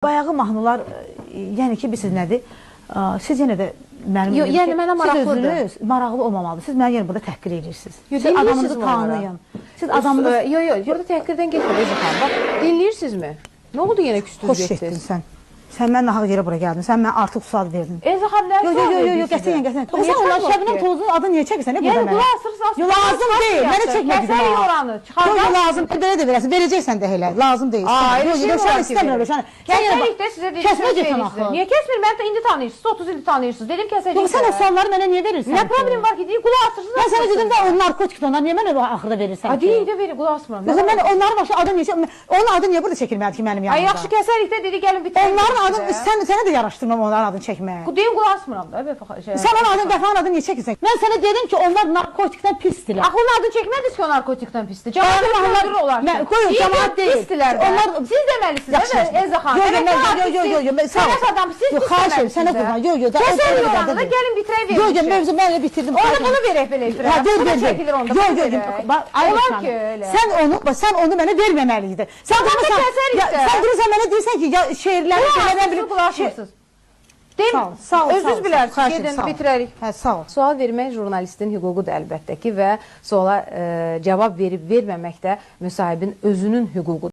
Bayağı mahnılar, yəni ki, bilirsiniz nədir? Siz yenə də mənim... Yəni mənə maraqlıdır. Siz özünüz maraqlı olmamalıdır. Siz məni yenə burada təhqir edirsiniz. Siz Dinləyirsiniz adamınızı tanıyın. Siz adamınızı... Yox, burada təhqirdən getmir Ezgi xanım. Bax, dinləyirsinizmi? Nə oldu yenə küstünüz Xoş getdin sən. Sən mən nahaq yerə bura gəldin. Sən mənə artıq sual verdin. Ezgi xanım, nə sual verdin Yox, qətiyyən. Sən onlar Şəbnəm Tozunun adını niyə çəkirsən? Yəni, qulaq asırsınız. Lazım deyil. Mənə çəkmə dedim. Kəsərik oranı. Yox, lazım. Belə də verəsən. Verəcəksən də elə. Lazım deyil. Kəsərik də sizə deyirəm. Niyə kəsmir? Mən də indi tanıyırsınız. 30 ildir tanıyırsınız. Dedim kəsəcək. Yox, sən o sualları mənə niyə verirsən? Nə problem var ki? Deyir, qulaq asırsınız. Mən sənə dedim də o narkotik onlar niyə mənə axırda verirsən ki? Deyir də verir, qulaq asmıram. Yox, mən onların başı adı necə? Onun adı niyə burada çəkilmədi ki mənim yanımda? Ay, yaxşı kəsərik də dedi, gəlin bitirin. Onların adı, sənə də yaraşdırmam onların adını çəkməyə. Deyim, qulaq asmıram da. Sən onun adını, Vəfanın adını niyə çəkirsən? Mən sənə dedim ki, onlar narkotikdən pisdirlər. Axı, onun adını çəkmədiniz ki, o narkotikdən pisdir. Cəmaat öldürür olar ki. Qoyun, cəmaat deyil. Pisdirlər də. Siz deməlisiniz, Ezgi xanım. Sənət adam, siz pisdirməlisiniz. Sənə qurban, yox. Kəsərik oranı da, gəlin bitirək verin. Yox, mövzu, mən elə bitirdim. Orada bunu verək belə itirək. Bunu çəkilir onda. Olar ki, elə. Sən onu mənə verməməliydin. Sən durursan mənə deyirsən ki, şeirləri belə bilim. Qulaq asmırsınız. Sağ ol. Özünüz bilərsiniz, gedin, bitirərik. Sağ ol. Sual vermək jurnalistin hüququdur əlbəttə ki və suala cavab verib verməmək də müsahibin özünün hüququdur.